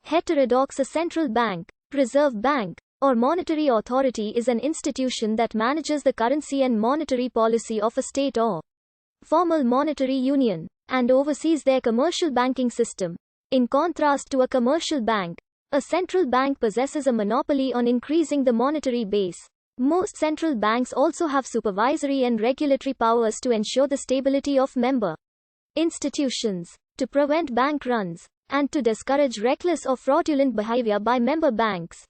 Heterodox. A central bank, reserve bank, or monetary authority is an institution that manages the currency and monetary policy of a state or formal monetary union, and oversees their commercial banking system. In contrast to a commercial bank, a central bank possesses a monopoly on increasing the monetary base. Most central banks also have supervisory and regulatory powers to ensure the stability of member institutions, to prevent bank runs, and to discourage reckless or fraudulent behavior by member banks.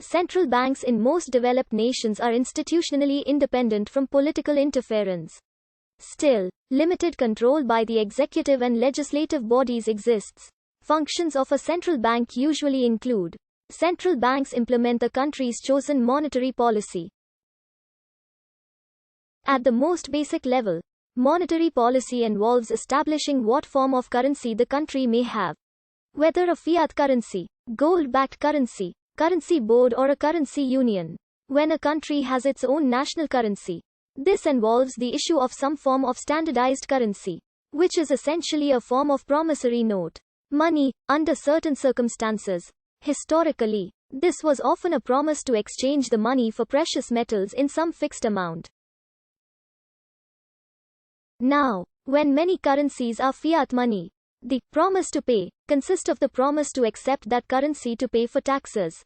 Central banks in most developed nations are institutionally independent from political interference. Still, limited control by the executive and legislative bodies exists. Functions of a central bank usually include: central banks implement the country's chosen monetary policy. At the most basic level, monetary policy involves establishing what form of currency the country may have. Whether a fiat currency, gold-backed currency, currency board, or a currency union. When a country has its own national currency, this involves the issue of some form of standardized currency, which is essentially a form of promissory note money, under certain circumstances. Historically, this was often a promise to exchange the money for precious metals in some fixed amount. Now, when many currencies are fiat money, the promise to pay consists of the promise to accept that currency to pay for taxes.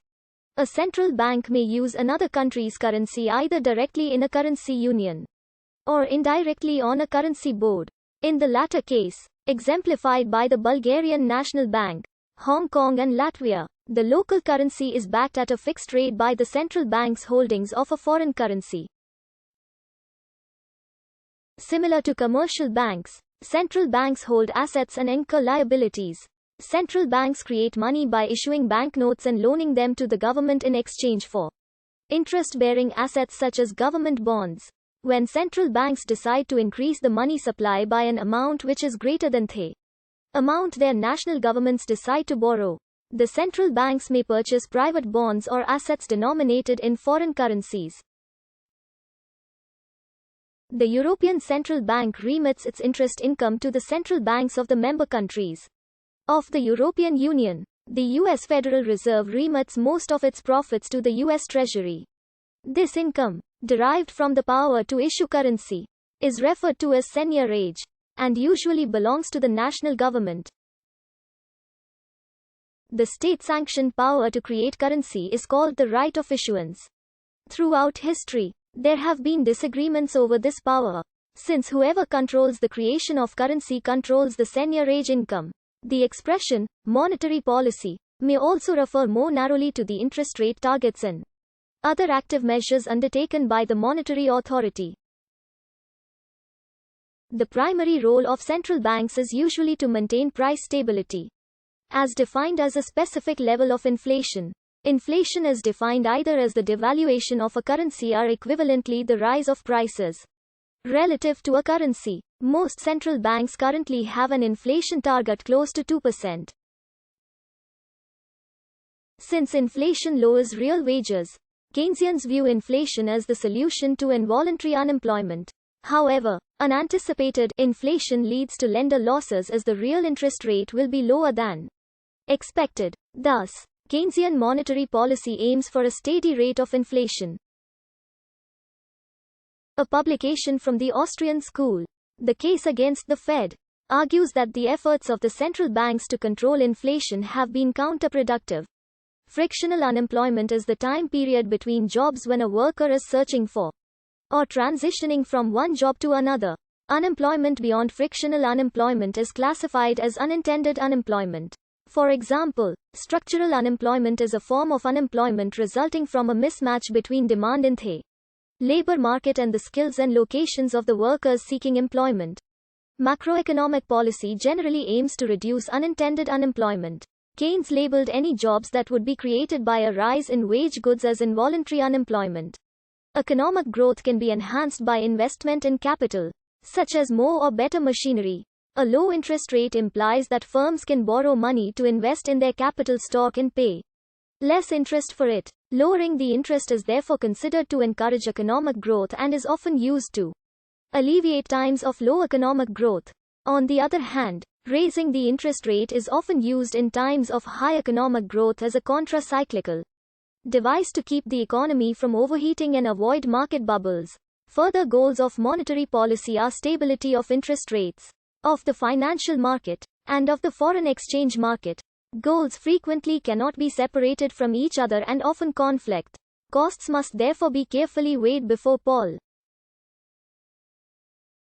A central bank may use another country's currency either directly in a currency union or indirectly on a currency board. In the latter case, exemplified by the Bulgarian National Bank, Hong Kong and Latvia, the local currency is backed at a fixed rate by the central bank's holdings of a foreign currency. Similar to commercial banks, central banks hold assets and incur liabilities. Central banks create money by issuing banknotes and loaning them to the government in exchange for interest-bearing assets such as government bonds. When central banks decide to increase the money supply by an amount which is greater than the amount their national governments decide to borrow, the central banks may purchase private bonds or assets denominated in foreign currencies. The European Central Bank remits its interest income to the central banks of the member countries of the European Union. The U.S. Federal Reserve remits most of its profits to the U.S. Treasury. This income, derived from the power to issue currency, is referred to as seigniorage, and usually belongs to the national government. The state-sanctioned power to create currency is called the right of issuance. Throughout history, there have been disagreements over this power, since whoever controls the creation of currency controls the seigniorage income. The expression, monetary policy, may also refer more narrowly to the interest rate targets and other active measures undertaken by the monetary authority. The primary role of central banks is usually to maintain price stability, as defined as a specific level of inflation. Inflation is defined either as the devaluation of a currency or equivalently the rise of prices relative to a currency. Most central banks currently have an inflation target close to 2%. Since inflation lowers real wages, Keynesians view inflation as the solution to involuntary unemployment. However, unanticipated inflation leads to lender losses as the real interest rate will be lower than expected. Thus, Keynesian monetary policy aims for a steady rate of inflation. A publication from the Austrian school, The Case Against the Fed, argues that the efforts of the central banks to control inflation have been counterproductive. Frictional unemployment is the time period between jobs when a worker is searching for or transitioning from one job to another. Unemployment beyond frictional unemployment is classified as unintended unemployment. For example, structural unemployment is a form of unemployment resulting from a mismatch between demand in the labor market and the skills and locations of the workers seeking employment. Macroeconomic policy generally aims to reduce unintended unemployment. Keynes labeled any jobs that would be created by a rise in wage goods as involuntary unemployment. Economic growth can be enhanced by investment in capital, such as more or better machinery. A low interest rate implies that firms can borrow money to invest in their capital stock and pay less interest for it. Lowering the interest is therefore considered to encourage economic growth and is often used to alleviate times of low economic growth. On the other hand, Raising the interest rate is often used in times of high economic growth as a contra-cyclical device to keep the economy from overheating and avoid market bubbles. Further goals of monetary policy are stability of interest rates, of the financial market, and of the foreign exchange market. Goals frequently cannot be separated from each other and often conflict. Costs must therefore be carefully weighed before